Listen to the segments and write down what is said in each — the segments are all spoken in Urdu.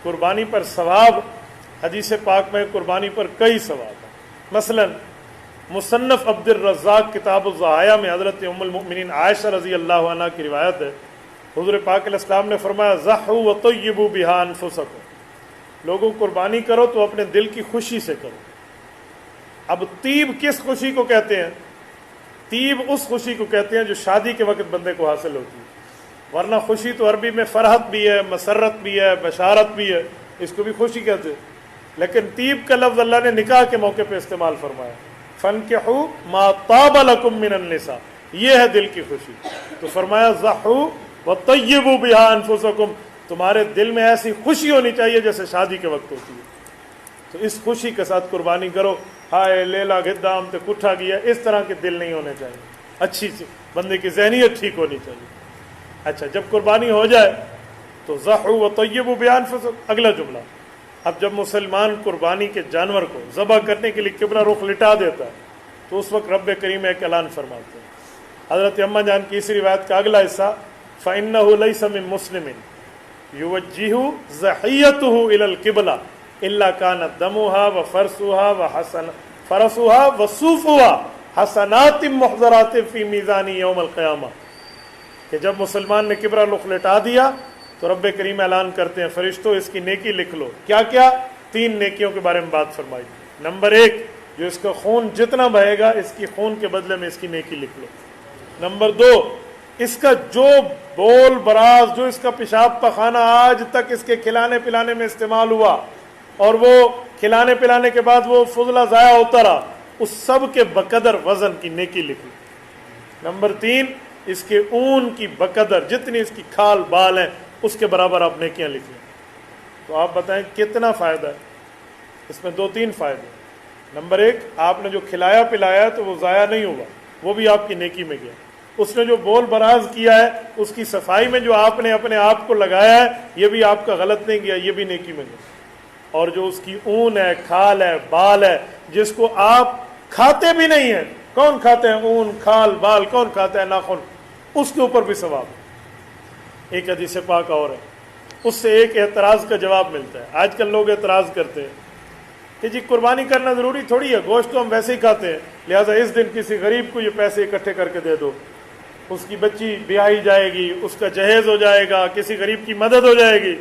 قربانی پر ثواب، حدیث پاک میں قربانی پر کئی ثواب ہیں۔ مثلا مصنف عبد الرزاق کتاب الضحایا میں حضرت ام المؤمنین عائشہ رضی اللہ عنہ کی روایت ہے، حضور پاک علیہ السلام نے فرمایا ضحوا وطیبوا بها انفسکم، لوگوں قربانی کرو تو اپنے دل کی خوشی سے کرو۔ اب طیب کس خوشی کو کہتے ہیں؟ طیب اس خوشی کو کہتے ہیں جو شادی کے وقت بندے کو حاصل ہوتی ہے، ورنہ خوشی تو عربی میں فرحت بھی ہے، مسرت بھی ہے، بشارت بھی ہے، اس کو بھی خوشی کہتے ہیں۔ لیکن طیب کا لفظ اللہ نے نکاح کے موقع پہ استعمال فرمایا، فَانْكِحُوا مَا طَابَ لَكُم مِّنَ النِّسَاء، یہ ہے دل کی خوشی۔ تو فرمایا ضحوا وطیبوا بها انفسکم، تمہارے دل میں ایسی خوشی ہونی چاہیے جیسے شادی کے وقت ہوتی ہے۔ تو اس خوشی کے ساتھ قربانی کرو، ہائے لیلا گدام تے کٹھا گیا، اس طرح کے دل نہیں ہونے چاہیے، اچھی سی بندے کی ذہنیت ٹھیک ہونی چاہیے۔ اچھا، جب قربانی ہو جائے تو ضحوا وطیبوا بها انفسکم، اگلا جملہ، اب جب مسلمان قربانی کے جانور کو ذبح کرنے کے لیے قبلہ رخ لٹا دیتا ہے تو اس وقت رب کریم ایک اعلان فرماتے ہیں۔ حضرت اماں جان کی اس روایت کا اگلا حصہ، فَإِنَّهُ لَيْسَ مِن مُسْلِمٍ يُوَجِّهُ ضَحِيَّتُهُ إِلَى الْقِبْلَةِ إِلَّا كَانَ دَمُهَا وَفَرْسُهَا فَرَسُهَا وَصُوفُهَا حَسَنَاتٍ مُحْضَرَاتٍ فِي مِيزَانِ يَوْمِ الْقِيَامَةِ، کہ جب مسلمان نے قبلہ رخ لٹا دیا تو رب کریم اعلان کرتے ہیں فرشتوں اس کی نیکی لکھ لو۔ کیا کیا؟ 3 نیکیوں کے بارے میں بات فرمائی۔ نمبر 1، جو اس کا خون جتنا بہے گا اس کی خون کے بدلے میں اس کی نیکی لکھ لو۔ نمبر 2، اس کا جو بول براز، جو اس کا پیشاب پخانہ آج تک اس کے کھلانے پلانے میں استعمال ہوا اور وہ کھلانے پلانے کے بعد وہ فضلہ ضائع ہوتا رہا، اس سب کے بقدر وزن کی نیکی لکھ لو۔ نمبر 3، اس کے اون کی بقدر، جتنی اس کی کھال بال ہیں اس کے برابر آپ نیکیاں لکھ لیں۔ تو آپ بتائیں کتنا فائدہ ہے اس میں؟ 2-3 فائدے۔ نمبر 1، آپ نے جو کھلایا پلایا ہے تو وہ ضائع نہیں ہوا، وہ بھی آپ کی نیکی میں گیا۔ اس نے جو بول براز کیا ہے اس کی صفائی میں جو آپ نے اپنے آپ کو لگایا ہے یہ بھی آپ کا غلط نہیں گیا، یہ بھی نیکی میں گیا۔ اور جو اس کی اون ہے، کھال ہے، بال ہے، جس کو آپ کھاتے بھی نہیں ہیں، کون کھاتے ہیں اون، کھال، بال، کون کھاتا ہے ناخن، اس کے اوپر بھی ثواب۔ ایک حدیث پاک اور ہے، اس سے ایک اعتراض کا جواب ملتا ہے۔ آج کل لوگ اعتراض کرتے ہیں کہ جی قربانی کرنا ضروری تھوڑی ہے، گوشت تو ہم ویسے ہی کھاتے ہیں، لہٰذا اس دن کسی غریب کو یہ پیسے اکٹھے کر کے دے دو، اس کی بچی بیاہی جائے گی، اس کا جہیز ہو جائے گا، کسی غریب کی مدد ہو جائے گی۔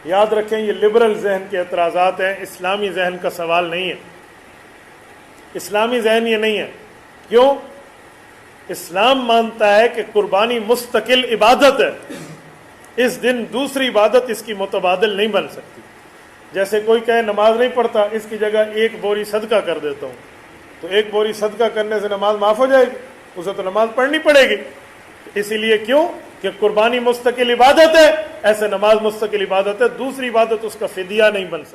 یاد رکھیں یہ لبرل ذہن کے اعتراضات ہیں، اسلامی ذہن کا سوال نہیں ہے۔ اسلامی ذہن یہ نہیں ہے۔ کیوں؟ اسلام مانتا ہے کہ قربانی مستقل عبادت ہے، اس دن دوسری عبادت اس کی متبادل نہیں بن سکتی۔ جیسے کوئی کہے نماز نہیں پڑھتا، اس کی جگہ 1 بوری صدقہ کر دیتا ہوں، تو 1 بوری صدقہ کرنے سے نماز معاف ہو جائے گی؟ اسے تو نماز پڑھنی پڑے گی۔ اسی لیے کیوں کہ قربانی مستقل عبادت ہے، ایسے نماز مستقل عبادت ہے، دوسری عبادت اس کا فدیہ نہیں بن سکتی۔